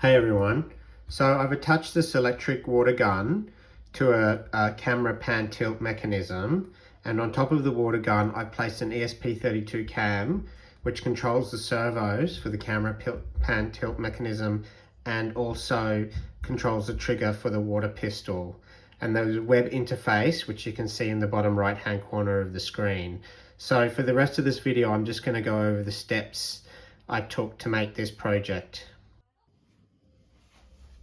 Hey everyone, so I've attached this electric water gun to a camera pan tilt mechanism, and on top of the water gun I've placed an ESP32 cam which controls the servos for the camera pan tilt mechanism and also controls the trigger for the water pistol. And there's a web interface which you can see in the bottom right hand corner of the screen. So for the rest of this video I'm just going to go over the steps I took to make this project.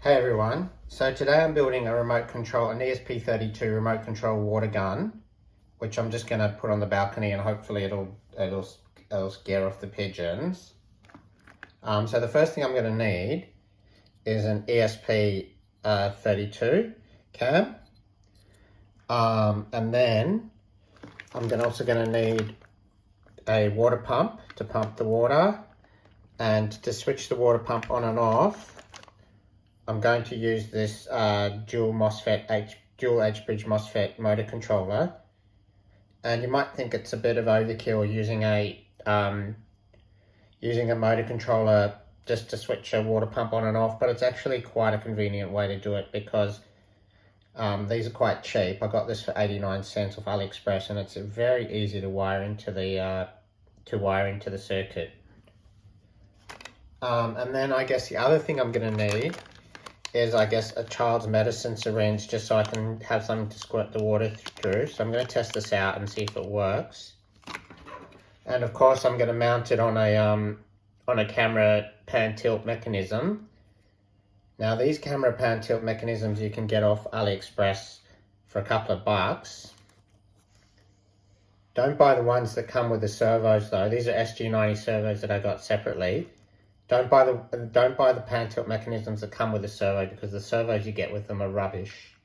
Hey everyone, so today I'm building an ESP32 remote control water gun, which I'm just going to put on the balcony and hopefully it'll scare off the pigeons. So the first thing I'm going to need is an ESP32 cam, and then I'm also going to need a water pump to pump the water, and to switch the water pump on and off I'm going to use this dual H-bridge MOSFET motor controller. And you might think it's a bit of overkill using a motor controller just to switch a water pump on and off, but it's actually quite a convenient way to do it because these are quite cheap. I got this for 89 cents off AliExpress, and it's very easy to wire into the circuit. And then I guess the other thing I'm going to need is a child's medicine syringe, just so I can have something to squirt the water through. So I'm going to test this out and see if it works. And of course I'm going to mount it on a camera pan tilt mechanism. Now these camera pan tilt mechanisms you can get off AliExpress for a couple of bucks. Don't buy the ones that come with the servos though. These are SG90 servos that I got separately. Don't buy the pan tilt mechanisms that come with the servo, because the servos you get with them are rubbish.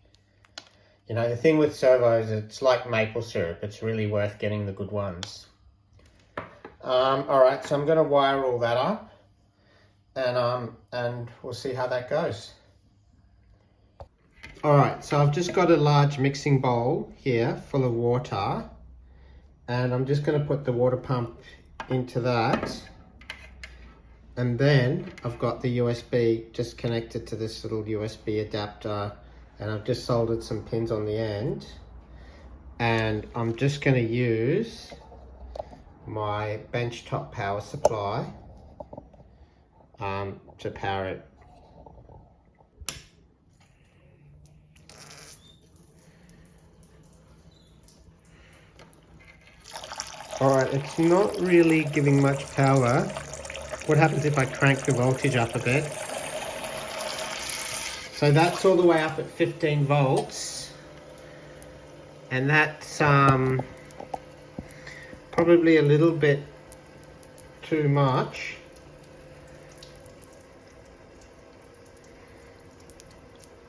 You know, the thing with servos, it's like maple syrup. It's really worth getting the good ones. Alright, so I'm going to wire all that up, and we'll see how that goes. Alright, so I've just got a large mixing bowl here full of water, and I'm just going to put the water pump into that. And then I've got the USB just connected to this little USB adapter, and I've just soldered some pins on the end. And I'm just going to use my benchtop power supply to power it. Alright, it's not really giving much power. What happens if I crank the voltage up a bit? So that's all the way up at 15 volts. And that's probably a little bit too much.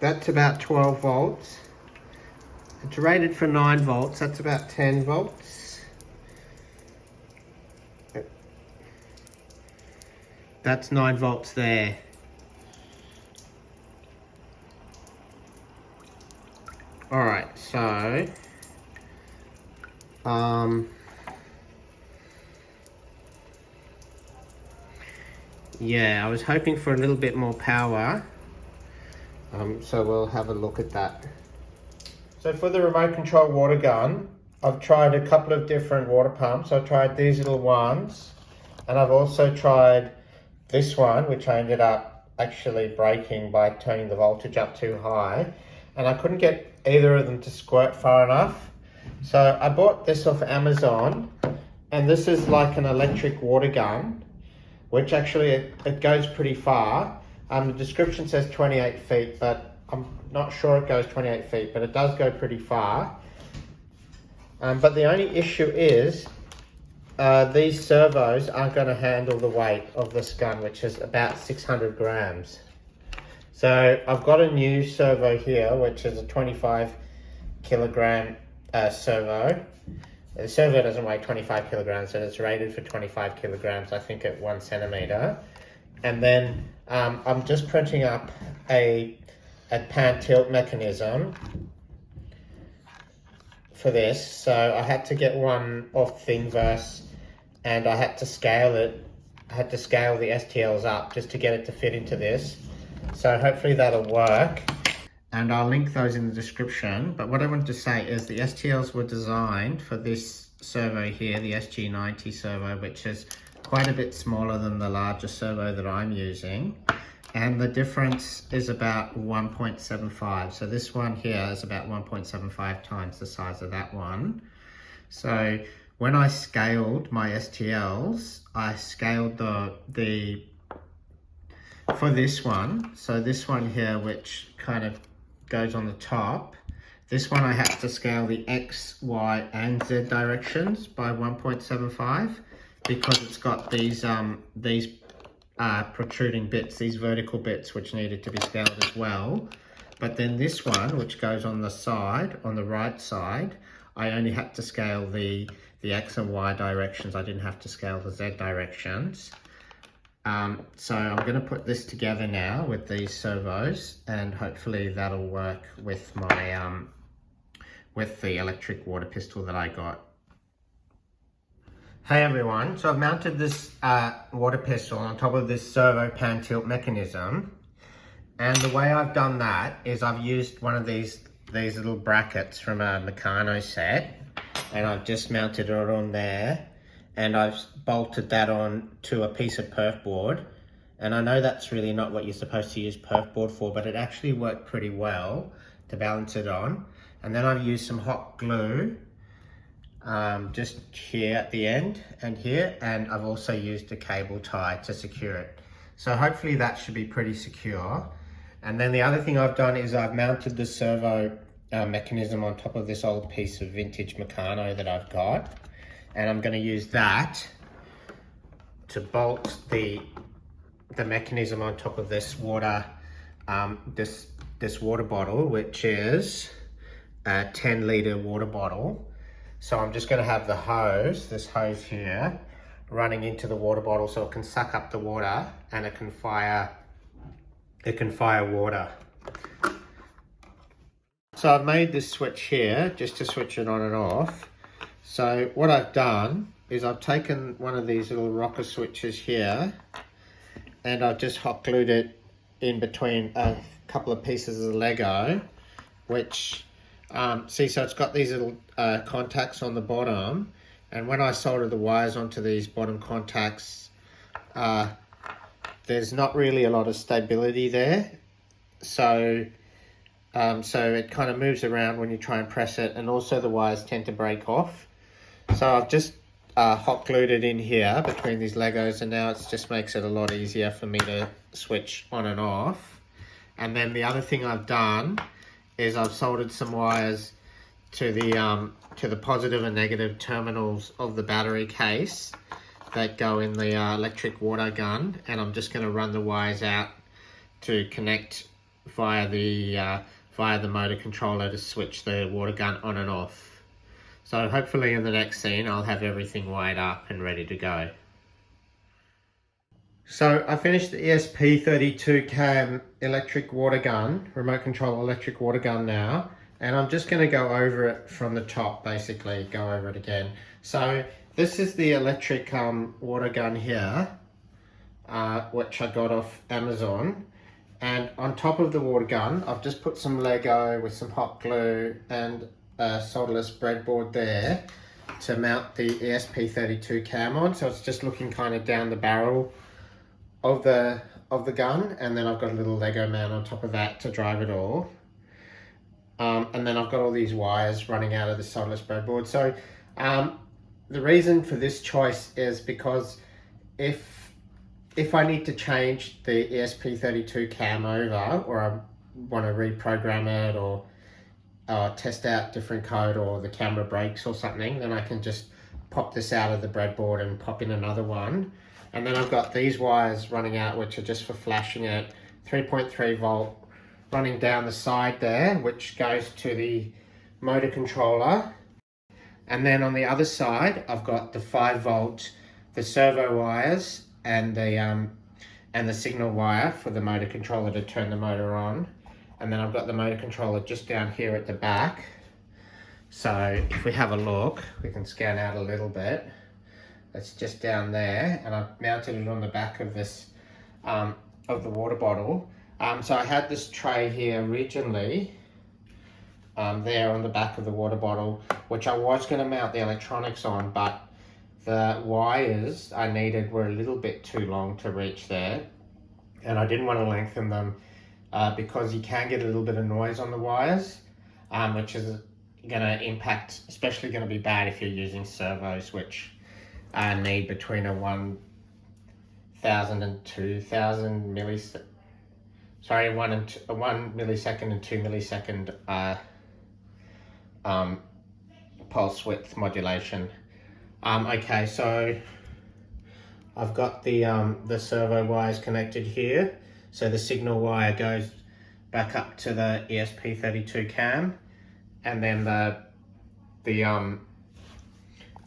That's about 12 volts. It's rated for 9 volts. That's about 10 volts. That's 9 volts there. Alright, so yeah, I was hoping for a little bit more power. So we'll have a look at that. So for the remote control water gun, I've tried a couple of different water pumps. I've tried these little ones, and I've also tried this one, which I ended up actually breaking by turning the voltage up too high, and I couldn't get either of them to squirt far enough. So I bought this off Amazon, and this is like an electric water gun, which actually it goes pretty far. The description says 28 feet, but I'm not sure it goes 28 feet, but it does go pretty far. But the only issue is these servos aren't going to handle the weight of this gun, which is about 600 grams. So I've got a new servo here, which is a 25 kilogram servo. The servo doesn't weigh 25 kilograms, and it's rated for 25 kilograms, I think at 1 centimeter. And then I'm just printing up a pan tilt mechanism for this. So I had to get one off Thingiverse, and I had to scale it. I had to scale the STLs up just to get it to fit into this. So hopefully that'll work. And I'll link those in the description. But what I wanted to say is the STLs were designed for this servo here, the SG90 servo, which is quite a bit smaller than the larger servo that I'm using. And the difference is about 1.75. So this one here is about 1.75 times the size of that one. So when I scaled my STLs, I scaled the for this one. So this one here, which kind of goes on the top, this one I had to scale the X, Y, and Z directions by 1.75 because it's got these protruding bits, these vertical bits, which needed to be scaled as well. But then this one, which goes on the side, on the right side, I only had to scale the X and Y directions. I didn't have to scale the Z directions. So I'm going to put this together now with these servos, and hopefully that'll work with my with the electric water pistol that I got. Hey everyone, so I've mounted this water pistol on top of this servo pan tilt mechanism, and the way I've done that is I've used one of these little brackets from a Meccano set, and I've just mounted it on there. And I've bolted that on to a piece of perf board. And I know that's really not what you're supposed to use perf board for, but it actually worked pretty well to balance it on. And then I've used some hot glue just here at the end and here, and I've also used a cable tie to secure it. So hopefully that should be pretty secure. And then the other thing I've done is I've mounted the servo mechanism on top of this old piece of vintage Meccano that I've got. And I'm going to use that to bolt the mechanism on top of this water, this water bottle, which is a 10-litre water bottle. So I'm just going to have the hose, this hose here, running into the water bottle so it can suck up the water and it can fire water. So I've made this switch here just to switch it on and off. So what I've done is I've taken one of these little rocker switches here and I've just hot glued it in between a couple of pieces of Lego, which, see, so it's got these little contacts on the bottom, and when I solder the wires onto these bottom contacts, there's not really a lot of stability there. So it kind of moves around when you try and press it, and also the wires tend to break off. So I've just hot glued it in here between these Legos, and now it just makes it a lot easier for me to switch on and off. And then the other thing I've done is I've soldered some wires to the positive and negative terminals of the battery case that go in the electric water gun, and I'm just going to run the wires out to connect via the motor controller to switch the water gun on and off. So hopefully in the next scene I'll have everything wired up and ready to go. So I finished the ESP32 cam electric water gun, remote control electric water gun now, and I'm just going to go over it from the top, basically go over it again. So this is the electric water gun here, which I got off Amazon. And on top of the water gun, I've just put some Lego with some hot glue and a solderless breadboard there to mount the ESP32 cam on. So it's just looking kind of down the barrel of the gun, and then I've got a little Lego mount on top of that to drive it all. And then I've got all these wires running out of the solderless breadboard. So the reason for this choice is because if I need to change the ESP32 cam over, or I want to reprogram it, or test out different code, or the camera breaks or something, then I can just pop this out of the breadboard and pop in another one. And then I've got these wires running out, which are just for flashing it, 3.3 volt running down the side there, which goes to the motor controller. And then on the other side, I've got the 5 volt, the servo wires, and the signal wire for the motor controller to turn the motor on. And then I've got the motor controller just down here at the back. So if we have a look, we can scan out a little bit. It's just down there, and I've mounted it on the back of this, of the water bottle. So I had this tray here originally, there on the back of the water bottle, which I was going to mount the electronics on, but the wires I needed were a little bit too long to reach there, and I didn't want to lengthen them because you can get a little bit of noise on the wires, which is going to impact, especially going to be bad if you're using servos, which need between a 1,000 and 2,000 millisecond. Sorry, 1 millisecond and 2 millisecond pulse width modulation. Okay, so I've got the servo wires connected here. So the signal wire goes back up to the ESP32 cam, and then the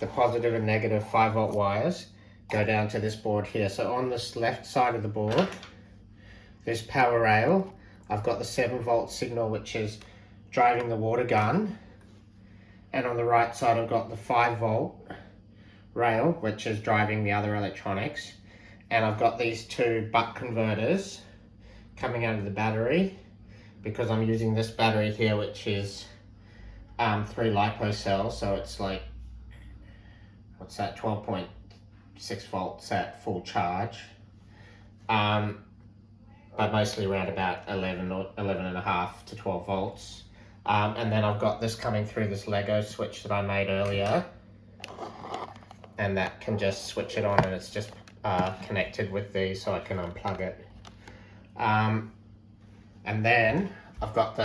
positive and negative 5-volt wires go down to this board here. So on this left side of the board, this power rail, I've got the 7-volt signal, which is driving the water gun, and on the right side I've got the 5-volt rail, which is driving the other electronics, and I've got these two buck converters coming out of the battery, because I'm using this battery here, which is 3 LiPo cells, so it's like, what's that, 12.6 volts at full charge, but mostly around about 11 and a half to 12 volts. And then I've got this coming through this Lego switch that I made earlier, and that can just switch it on, and it's just connected with these, so I can unplug it. And then I've got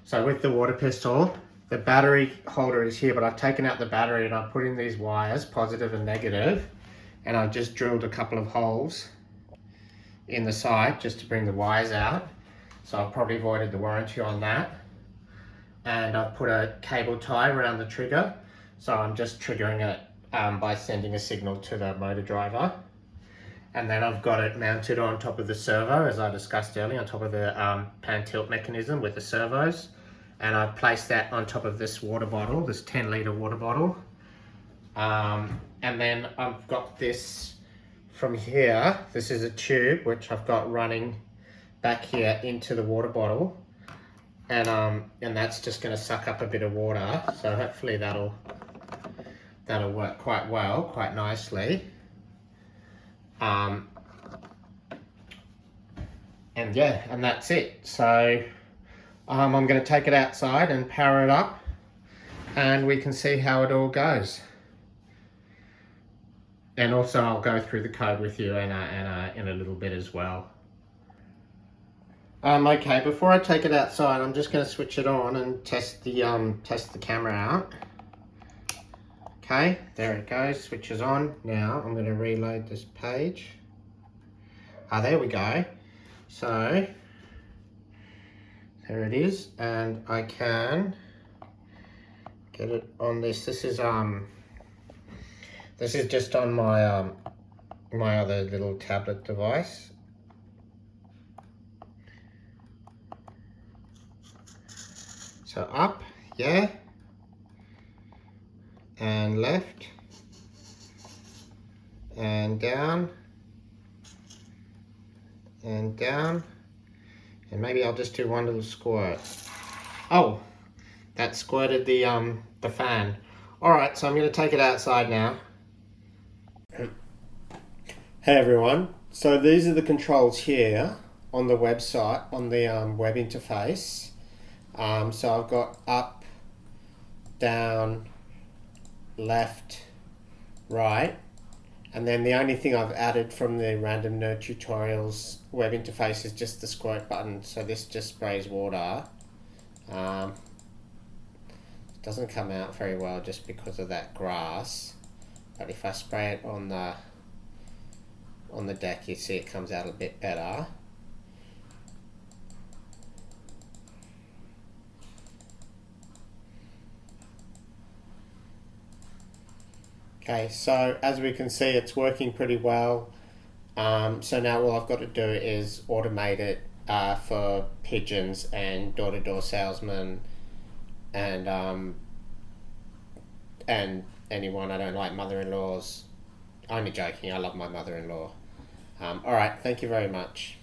so with the water pistol, the battery holder is here, but I've taken out the battery and I've put in these wires, positive and negative, and I've just drilled a couple of holes in the side just to bring the wires out. So I've probably voided the warranty on that. And I've put a cable tie around the trigger, so I'm just triggering it by sending a signal to the motor driver. And then I've got it mounted on top of the servo, as I discussed earlier, on top of the pan tilt mechanism with the servos. And I've placed that on top of this water bottle, this 10-litre water bottle. And then I've got this from here. This is a tube which I've got running back here into the water bottle. And that's just going to suck up a bit of water, so hopefully that'll work quite well, quite nicely. And yeah, and that's it. So I'm going to take it outside and power it up, and we can see how it all goes. And also I'll go through the code with you in a little bit as well. Okay, before I take it outside, I'm just going to switch it on and test the camera out. Okay, there it goes, switches on. Now I'm going to reload this page. There we go. So there it is, and I can get it on this. This is just on my my other little tablet device. So up, yeah, and left, and down, and down, and maybe I'll just do one little squirt. Oh, that squirted the fan. All right, so I'm going to take it outside now. Hey everyone, so these are the controls here on the website, on the web interface. So I've got up, down, left, right, and then the only thing I've added from the Random Nerd Tutorials web interface is just the squirt button. So this just sprays water. It doesn't come out very well just because of that grass, but if I spray it on the deck, you see it comes out a bit better. Okay, so as we can see, it's working pretty well. So now all I've got to do is automate it for pigeons and door-to-door salesmen and anyone. I don't like mother-in-laws. Only joking, I love my mother-in-law. All right, thank you very much.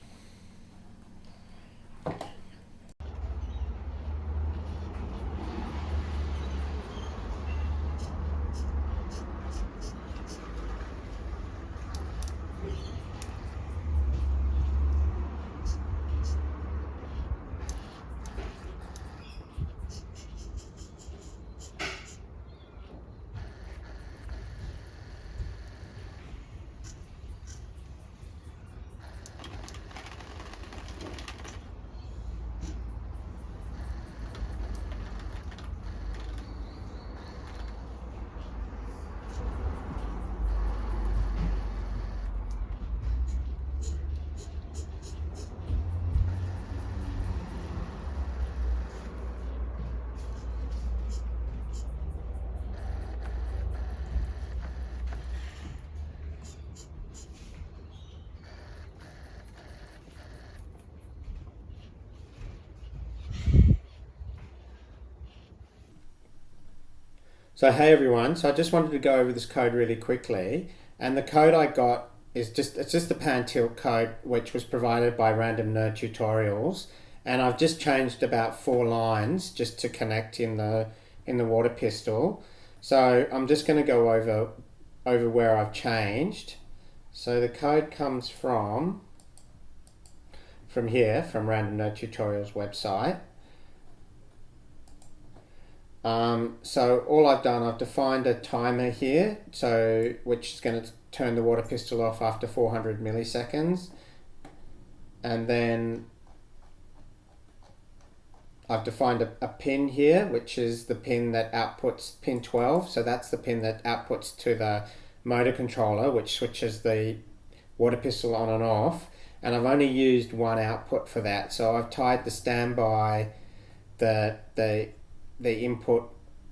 So hey everyone, so I just wanted to go over this code really quickly, and the code I got is it's just the pan tilt code which was provided by Random Nerd Tutorials, and I've just changed about 4 lines just to connect in the water pistol. So I'm just going to go over where I've changed. So the code comes from here, from Random Nerd Tutorials website. So all I've done, I've defined a timer here, which is going to turn the water pistol off after 400 milliseconds, and then I've defined a pin here, which is the pin that outputs pin 12. So that's the pin that outputs to the motor controller, which switches the water pistol on and off. And I've only used one output for that. So I've tied the standby, the input,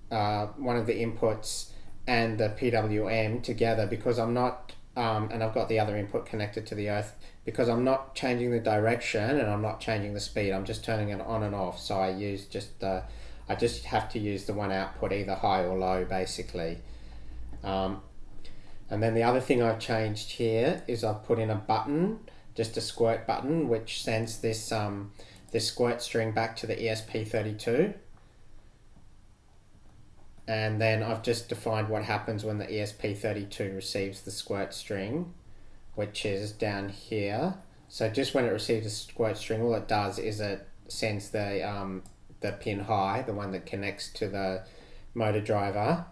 one of the inputs, and the PWM together, because I'm not, and I've got the other input connected to the earth, because I'm not changing the direction and I'm not changing the speed. I'm just turning it on and off. So I just have to use the one output, either high or low, basically. And then the other thing I've changed here is I've put in a button, just a squirt button, which sends this squirt string back to the ESP32. And then I've just defined what happens when the ESP32 receives the squirt string, which is down here. So just when it receives a squirt string, all it does is it sends the pin high, the one that connects to the motor driver,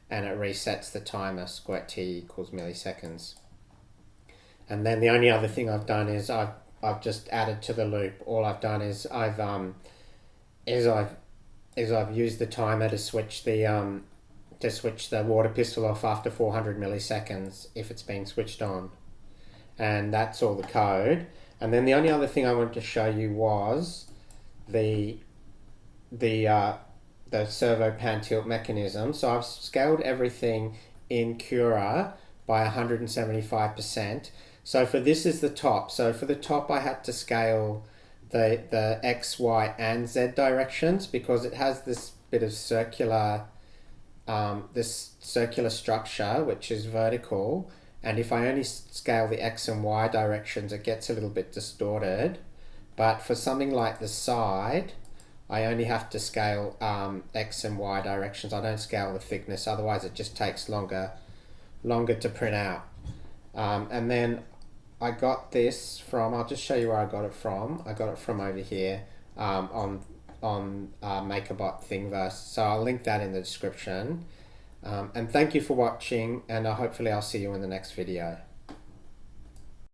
and it resets the timer, squirt t equals milliseconds. And then the only other thing I've done is I've just added to the loop. All I've done is I've used the timer to switch the water pistol off after 400 milliseconds if it's been switched on. And that's all the code. And then the only other thing I wanted to show you was the servo pan tilt mechanism. So I've scaled everything in Cura by 175%. So for this is the top. So for the top I had to scale the X, Y, and Z directions, because it has this bit of circular structure which is vertical, and if I only scale the X and Y directions it gets a little bit distorted. But for something like the side, I only have to scale X and Y directions. I don't scale the thickness, otherwise it just takes longer to print out. And then I got this from, I'll just show you where I got it from. I got it from over here on MakerBot Thingiverse. So I'll link that in the description. And thank you for watching, and hopefully I'll see you in the next video.